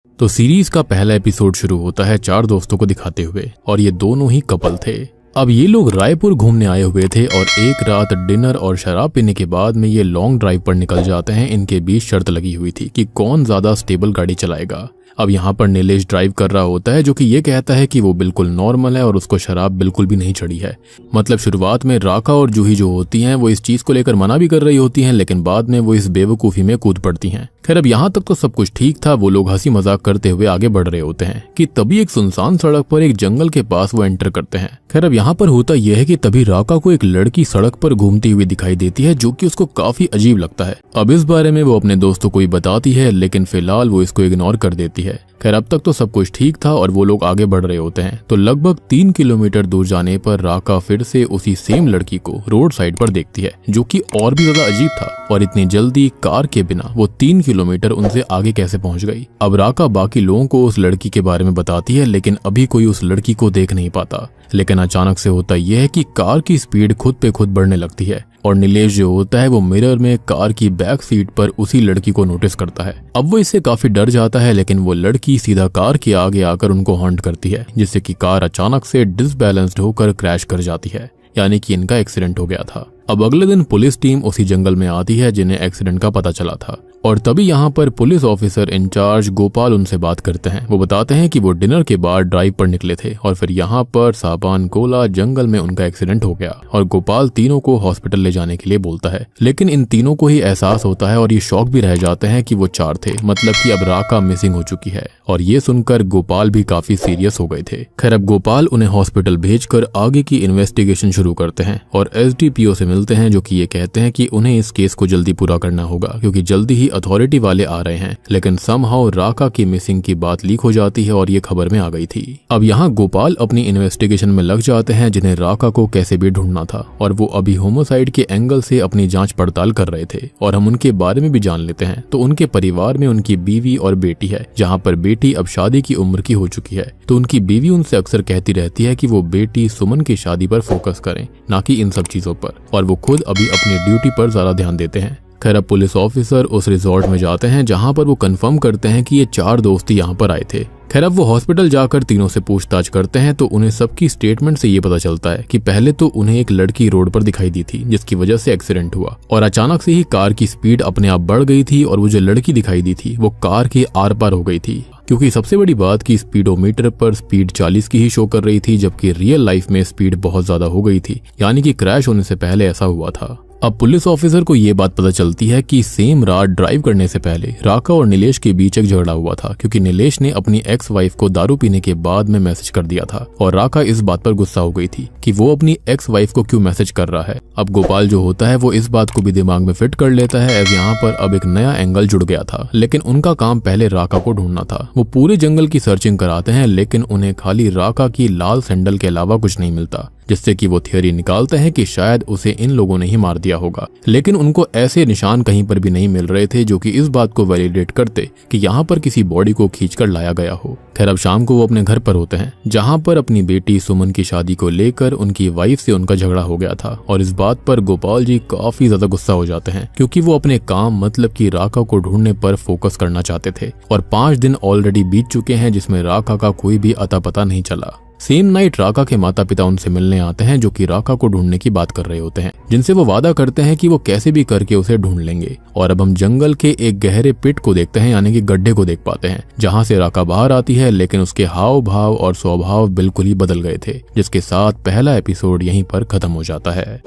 तो सीरीज का पहला एपिसोड शुरू होता है चार दोस्तों को दिखाते हुए और ये दोनों ही कपल थे। अब ये लोग रायपुर घूमने आए हुए थे और एक रात डिनर और शराब पीने के बाद में ये लॉन्ग ड्राइव पर निकल जाते हैं। इनके बीच शर्त लगी हुई थी कि कौन ज्यादा स्टेबल गाड़ी चलाएगा। अब यहाँ पर नीलेश ड्राइव कर रहा होता है जो कि ये कहता है कि वो बिल्कुल नॉर्मल है और उसको शराब बिल्कुल भी नहीं चढ़ी है। मतलब शुरुआत में राका और जूही जो होती हैं वो इस चीज को लेकर मना भी कर रही होती हैं, लेकिन बाद में वो इस बेवकूफी में कूद पड़ती हैं। खैर अब यहाँ तक तो सब कुछ ठीक था, वो लोग हंसी मजाक करते हुए आगे बढ़ रहे होते हैं कि तभी एक सुनसान सड़क पर एक जंगल के पास वो एंटर करते हैं। खैर अब यहाँ पर होता यह है कि तभी राका को एक लड़की सड़क पर घूमती हुई दिखाई देती है जो कि उसको काफी अजीब लगता है। अब इस बारे में वो अपने दोस्तों को ही बताती है, लेकिन फिलहाल वो इसको इग्नोर कर देती है। खैर अब तक तो सब कुछ ठीक था और वो लोग आगे बढ़ रहे होते हैं तो लगभग 3 किलोमीटर दूर जाने पर राका फिर से उसी सेम लड़की को रोड साइड पर देखती है जो कि और भी ज्यादा अजीब था। और इतनी जल्दी कार के बिना वो 3 किलोमीटर उनसे आगे कैसे पहुंच गई। अब राका बाकी लोगों को उस लड़की के बारे में बताती है, लेकिन अभी कोई उस लड़की को देख नहीं पाता। लेकिन अचानक से होता यह है कि कार की स्पीड खुद पे खुद बढ़ने लगती है और नीलेश जो होता है वो मिरर में कार की बैक सीट पर उसी लड़की को नोटिस करता है। अब वो इससे काफी डर जाता है, लेकिन वो लड़की सीधा कार के आगे आकर उनको हॉन्ट करती है, जिससे कि कार अचानक से डिसबैलेंस्ड होकर क्रैश कर जाती है, यानी कि इनका एक्सीडेंट हो गया था। अब अगले दिन पुलिस टीम उसी जंगल में आती है जिन्हें एक्सीडेंट का पता चला था और तभी यहाँ पर पुलिस ऑफिसर इंचार्ज गोपाल उनसे बात करते हैं। वो बताते हैं कि वो डिनर के बाद ड्राइव पर निकले थे और फिर यहाँ पर सापान कोला जंगल में उनका एक्सीडेंट हो गया और गोपाल तीनों को हॉस्पिटल ले जाने के लिए बोलता है। लेकिन इन तीनों को ही एहसास होता है और ये शॉक भी रह जाते हैं कि वो 4 थे, मतलब कि अब राका मिसिंग हो चुकी है। और ये सुनकर गोपाल भी काफी सीरियस हो गए थे। खैर अब गोपाल उन्हें हॉस्पिटल भेजकर आगे की इन्वेस्टिगेशन शुरू करते हैं और एसडीपीओ से मिलते हैं जो कि ये कहते हैं कि उन्हें इस केस को जल्दी पूरा करना होगा क्योंकि जल्दी ही अथॉरिटी वाले आ रहे हैं। लेकिन समहाउ राका की मिसिंग की बात लीक हो जाती है और ये खबर में आ गई थी। अब यहाँ गोपाल अपनी इन्वेस्टिगेशन में लग जाते हैं जिन्हें राका को कैसे भी ढूंढना था और वो अभी होमोसाइड के एंगल से अपनी जांच पड़ताल कर रहे थे। और हम उनके बारे में भी जान लेते हैं तो उनके परिवार में उनकी बीवी और बेटी है, जहाँ पर बेटी अब शादी की उम्र की हो चुकी है। तो उनकी बीवी उनसे अक्सर कहती रहती है कि वो बेटी सुमन की शादी पर फोकस करें, ना कि इन सब चीजों पर, और वो खुद अभी अपनी ड्यूटी पर ज्यादा ध्यान देते हैं। खैर अब पुलिस ऑफिसर उस रिजॉर्ट में जाते हैं जहां पर वो कंफर्म करते हैं कि ये 4 दोस्त यहाँ पर आए थे। खैर अब वो हॉस्पिटल जाकर तीनों से पूछताछ करते हैं तो उन्हें सबकी स्टेटमेंट से ये पता चलता है कि पहले तो उन्हें एक लड़की रोड पर दिखाई दी थी जिसकी वजह से एक्सीडेंट हुआ और अचानक से ही कार की स्पीड अपने आप बढ़ गई थी और वो जो लड़की दिखाई दी थी वो कार के आर पार हो गई थी। क्योंकि सबसे बड़ी बात कि स्पीडोमीटर पर स्पीड 40 की ही शो कर रही थी, जबकि रियल लाइफ में स्पीड बहुत ज्यादा हो गई थी, यानी कि क्रैश होने से पहले ऐसा हुआ था। अब पुलिस ऑफिसर को ये बात पता चलती है कि सेम रात ड्राइव करने से पहले राका और नीलेश के बीच एक झगड़ा हुआ था क्योंकि नीलेश ने अपनी एक्स वाइफ को दारू पीने के बाद में मैसेज कर दिया था और राका इस बात पर गुस्सा हो गई थी कि वो अपनी एक्स वाइफ को क्यों मैसेज कर रहा है। अब गोपाल जो होता है वो इस बात को भी दिमाग में फिट कर लेता है एज यहाँ पर अब एक नया एंगल जुड़ गया था। लेकिन उनका काम पहले राका को ढूंढना था। वो पूरे जंगल की सर्चिंग कराते हैं, लेकिन उन्हें खाली राका की लाल सैंडल के अलावा कुछ नहीं मिलता, जिससे कि वो थियरी निकालते हैं कि शायद उसे इन लोगों ने ही मार दिया होगा। लेकिन उनको ऐसे निशान कहीं पर भी नहीं मिल रहे थे जो कि इस बात को वैलिडेट करते कि यहाँ पर किसी बॉडी को खींचकर लाया गया हो। खैर अब शाम को वो अपने घर पर होते हैं जहाँ पर अपनी बेटी सुमन की शादी को लेकर उनकी वाइफ से उनका झगड़ा हो गया था और इस बात पर गोपाल जी काफी ज्यादा गुस्सा हो जाते हैं क्योंकि वो अपने काम मतलब कि राका को ढूंढने पर फोकस करना चाहते थे और 5 दिन ऑलरेडी बीत चुके हैं जिसमें राका का कोई भी अता पता नहीं चला। सेम नाइट राका के माता पिता उनसे मिलने आते हैं जो कि राका को ढूंढने की बात कर रहे होते हैं, जिनसे वो वादा करते हैं कि वो कैसे भी करके उसे ढूंढ लेंगे। और अब हम जंगल के एक गहरे पिट को देखते हैं, यानी कि गड्ढे को देख पाते हैं, जहां से राका बाहर आती है, लेकिन उसके हाव भाव और स्वभाव बिल्कुल ही बदल गए थे, जिसके साथ पहला एपिसोड यहीं पर खत्म हो जाता है।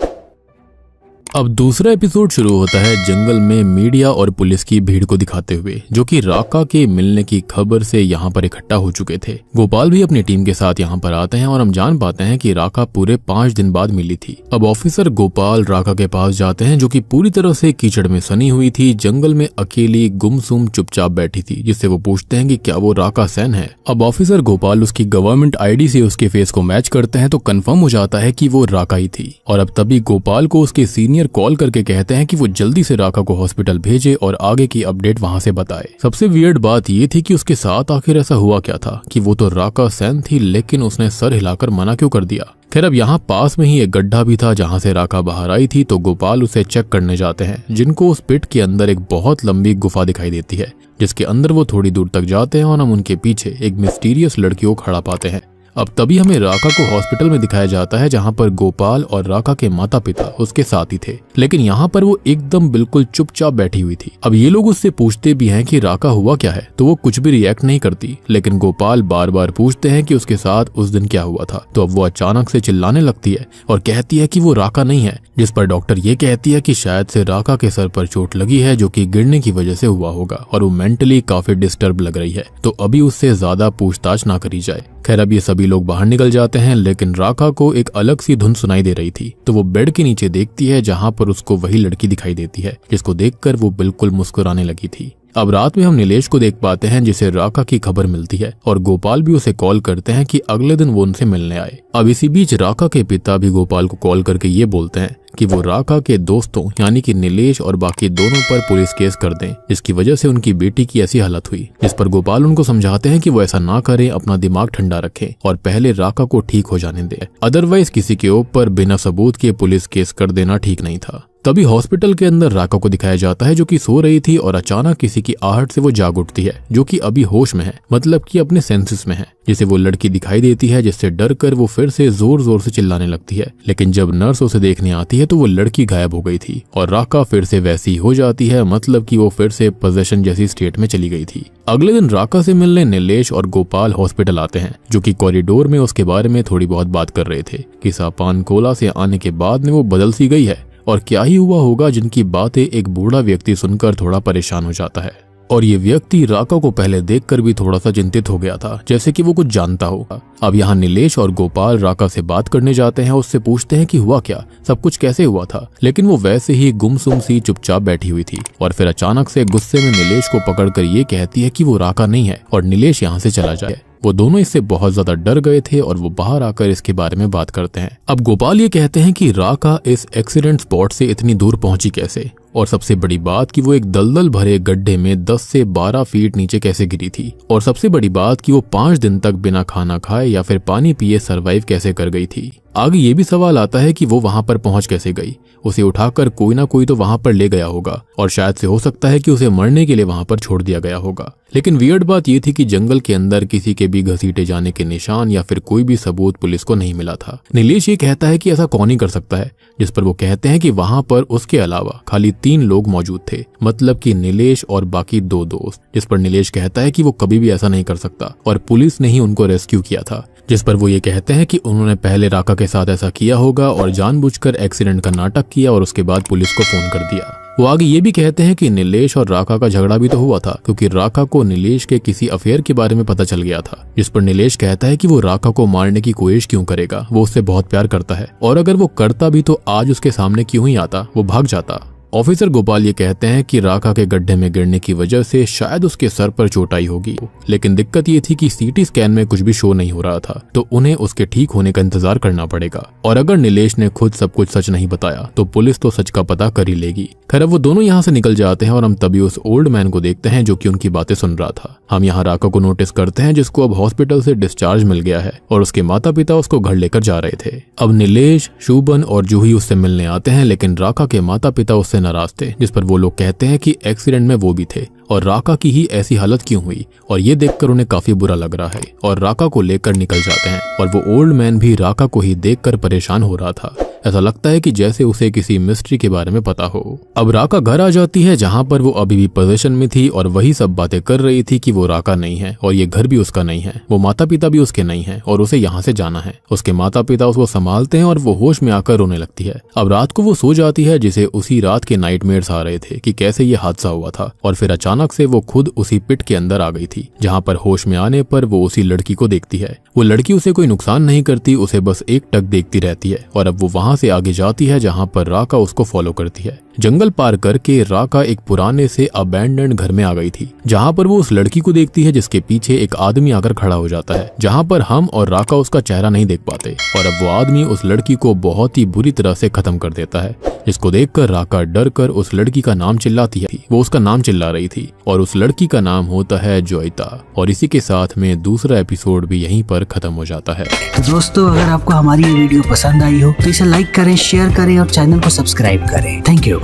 अब दूसरा एपिसोड शुरू होता है जंगल में मीडिया और पुलिस की भीड़ को दिखाते हुए, जो कि राका के मिलने की खबर से यहाँ पर इकट्ठा हो चुके थे। गोपाल भी अपनी टीम के साथ यहाँ पर आते हैं और हम जान पाते हैं कि राका पूरे 5 दिन बाद मिली थी। अब ऑफिसर गोपाल राका के पास जाते हैं जो कि पूरी तरह से कीचड़ में सनी हुई थी, जंगल में अकेली गुमसुम चुपचाप बैठी थी, जिससे वो पूछते हैं कि क्या वो राका सेन है। अब ऑफिसर गोपाल उसकी गवर्नमेंट आईडी से उसके फेस को मैच करते हैं तो कंफर्म हो जाता है कि वो राका ही थी। और अब तभी गोपाल को उसके सीनियर कॉल करके कहते हैं कि वो जल्दी से राका को हॉस्पिटल भेजे और आगे की अपडेट वहां से बताए। सबसे वियर्ड बात ये थी कि उसके साथ आखिर ऐसा हुआ क्या था कि वो तो राका सेन थी, लेकिन उसने सर हिलाकर मना क्यों कर दिया। खैर अब यहाँ पास में ही एक गड्ढा भी था जहाँ से राका बाहर आई थी, तो गोपाल उसे चेक करने जाते हैं, जिनको उस पिट के अंदर एक बहुत लंबी गुफा दिखाई देती है, जिसके अंदर वो थोड़ी दूर तक जाते हैं और हम उनके पीछे एक मिस्टीरियस लड़की को खड़ा पाते हैं। अब तभी हमें राका को हॉस्पिटल में दिखाया जाता है जहाँ पर गोपाल और राका के माता पिता उसके साथ ही थे, लेकिन यहाँ पर वो एकदम बिल्कुल चुपचाप बैठी हुई थी। अब ये लोग उससे पूछते भी हैं कि राका हुआ क्या है, तो वो कुछ भी रिएक्ट नहीं करती, लेकिन गोपाल बार बार पूछते हैं कि उसके साथ उस दिन क्या हुआ था। तो अब वो अचानक से चिल्लाने लगती है और कहती है कि वो राका नहीं है, जिस पर डॉक्टर ये कहती है कि शायद से राका के सर पर चोट लगी है जो कि गिरने की वजह से हुआ होगा और वो मेंटली काफी डिस्टर्ब लग रही है, तो अभी उससे ज्यादा पूछताछ ना करी जाए। खैर अब ये सभी लोग बाहर निकल जाते हैं, लेकिन राका को एक अलग सी धुन सुनाई दे रही थी, तो वो बेड के नीचे देखती है जहाँ पर उसको वही लड़की दिखाई देती है जिसको देखकर वो बिल्कुल मुस्कुराने लगी थी। अब रात में हम नीलेश को देख पाते हैं जिसे राका की खबर मिलती है और गोपाल भी उसे कॉल करते हैं कि अगले दिन वो उनसे मिलने आए। अब इसी बीच राका के पिता भी गोपाल को कॉल करके ये बोलते हैं कि वो राका के दोस्तों यानी कि नीलेश और बाकी दोनों पर पुलिस केस कर दें, जिसकी वजह से उनकी बेटी की ऐसी हालत हुई। जिस पर गोपाल उनको समझाते हैं कि वो ऐसा ना करें, अपना दिमाग ठंडा रखें और पहले राका को ठीक हो जाने दें, अदरवाइज किसी के ऊपर बिना सबूत के पुलिस केस कर देना ठीक नहीं था। तभी हॉस्पिटल के अंदर राका को दिखाया जाता है जो कि सो रही थी और अचानक किसी की आहट से वो जाग उठती है, जो कि अभी होश में है, मतलब कि अपने सेंसेस में है। जिसे वो लड़की दिखाई देती है, जिससे डर कर वो फिर से जोर जोर से चिल्लाने लगती है, लेकिन जब नर्स उसे देखने आती है तो वो लड़की गायब हो गई थी और राका फिर से वैसी हो जाती है, मतलब कि वो फिर से पोजेशन जैसी स्टेट में चली गई थी। अगले दिन राका से मिलने नीलेश और गोपाल हॉस्पिटल आते हैं, जो कि कॉरिडोर में उसके बारे में थोड़ी बहुत बात कर रहे थे कि सापानकोला से आने के बाद में वो बदल सी गई है और क्या ही हुआ होगा, जिनकी बातें एक बूढ़ा व्यक्ति सुनकर थोड़ा परेशान हो जाता है। और ये व्यक्ति राका को पहले देखकर भी थोड़ा सा चिंतित हो गया था, जैसे कि वो कुछ जानता होगा। अब यहाँ नीलेश और गोपाल राका से बात करने जाते हैं, उससे पूछते हैं कि हुआ क्या, सब कुछ कैसे हुआ था, लेकिन वो वैसे ही गुमसुम सी चुपचाप बैठी हुई थी। और फिर अचानक से गुस्से में नीलेश को पकड़कर ये कहती है कि वो राका नहीं है और नीलेश यहाँ से चला जाए। वो दोनों इससे बहुत ज्यादा डर गए थे और वो बाहर आकर इसके बारे में बात करते हैं। अब गोपाल ये कहते हैं कि राका इस एक्सीडेंट स्पॉट से इतनी दूर पहुंची कैसे, और सबसे बड़ी बात कि वो एक दलदल भरे गड्ढे में 10 से 12 फीट नीचे कैसे गिरी थी, और सबसे बड़ी बात कि वो 5 दिन तक बिना खाना खाए या फिर पानी पिए सरवाइव कैसे कर गई थी। आगे ये भी सवाल आता है कि वो वहां पर पहुंच कैसे गई, उसे उठाकर कोई ना कोई तो वहां पर ले गया होगा और शायद से हो सकता है कि उसे मरने के लिए वहां पर छोड़ दिया गया होगा। लेकिन वियर्ड बात ये थी कि जंगल के अंदर किसी के भी घसीटे जाने के निशान या फिर कोई भी सबूत पुलिस को नहीं मिला था। नीलेश ये कहता है कि ऐसा कौन ही कर सकता है, जिस पर वो कहते हैं कि वहां पर उसके अलावा खाली 3 लोग मौजूद थे, मतलब कि नीलेश और बाकी 2 दोस्त। जिस पर नीलेश कहता है कि वो कभी भी ऐसा नहीं कर सकता और पुलिस ने ही उनको रेस्क्यू किया था। जिस पर वो ये कहते हैं कि उन्होंने पहले राका के साथ ऐसा किया होगा और जानबूझकर एक्सीडेंट का नाटक किया और उसके बाद पुलिस को फोन कर दिया। वो आगे ये भी कहते हैं कि नीलेश और राका का झगड़ा भी तो हुआ था, क्योंकि राका को नीलेश के किसी अफेयर के बारे में पता चल गया था। जिस पर नीलेश कहता है कि वो राका को मारने की कोशिश क्यों करेगा, वो उससे बहुत प्यार करता है और अगर वो करता भी तो आज उसके सामने क्यों ही आता, वो भाग जाता। ऑफिसर गोपाल ये कहते हैं कि राका के गड्ढे में गिरने की वजह से शायद उसके सर पर चोट आई होगी, लेकिन दिक्कत ये थी कि सीटी स्कैन में कुछ भी शो नहीं हो रहा था, तो उन्हें उसके ठीक होने का इंतजार करना पड़ेगा। और अगर नीलेश ने खुद सब कुछ सच नहीं बताया तो पुलिस तो सच का पता कर ही लेगी। खैर अब वो दोनों यहाँ से निकल जाते हैं और हम तभी उस ओल्ड मैन को देखते हैं जो कि उनकी बातें सुन रहा था। हम यहाँ राका को नोटिस करते हैं जिसको अब हॉस्पिटल से डिस्चार्ज मिल गया है और उसके माता पिता उसको घर लेकर जा रहे थे। अब नीलेश, शुभन और जूही उससे मिलने आते हैं, लेकिन राका के माता पिता उससे नाराज थे, जिस पर वो लोग कहते हैं कि एक्सीडेंट में वो भी थे और राका की ही ऐसी हालत क्यों हुई, और ये देखकर उन्हें काफी बुरा लग रहा है और राका को लेकर निकल जाते हैं। और वो ओल्ड मैन भी राका को ही देखकर परेशान हो रहा था, ऐसा लगता है कि जैसे उसे किसी मिस्ट्री के बारे में पता हो। अब राका घर आ जाती है जहाँ पर वो अभी भी पोजीशन में थी और वही सब बातें कर रही थी कि वो राका नहीं है और ये घर भी उसका नहीं है, वो माता पिता भी उसके नहीं है और उसे यहाँ से जाना है। उसके माता पिता उसको संभालते हैं और वो होश में आकर रोने लगती है। अब रात को वो सो जाती है, जिसे उसी रात के नाइटमेयर्स आ रहे थे कि कैसे ये हादसा हुआ था, और फिर अचानक से वो खुद उसी पिट के अंदर आ गई थी, जहाँ पर होश में आने पर वो उसी लड़की को देखती है। वो लड़की उसे कोई नुकसान नहीं करती, उसे बस एक टक देखती रहती है और अब वो वहां से आगे जाती है जहां पर राका उसको फॉलो करती है। जंगल पार करके राका एक पुराने से अबैंडन्ड घर में आ गई थी, जहां पर वो उस लड़की को देखती है जिसके पीछे एक आदमी आकर खड़ा हो जाता है, जहां पर हम और राका उसका चेहरा नहीं देख पाते। और अब वो आदमी उस लड़की को बहुत ही बुरी तरह से खत्म कर देता है, जिसको देखकर राका डर कर उस लड़की का नाम चिल्लाती है। वो उसका नाम चिल्ला रही थी और उस लड़की का नाम होता है जोइता। और इसी के साथ में दूसरा एपिसोड भी यहीं पर खत्म हो जाता है। तो दोस्तों, अगर आपको हमारी ये वीडियो पसंद आई हो तो इसे लाइक करें, शेयर करें और चैनल को सब्सक्राइब करें। Thank you.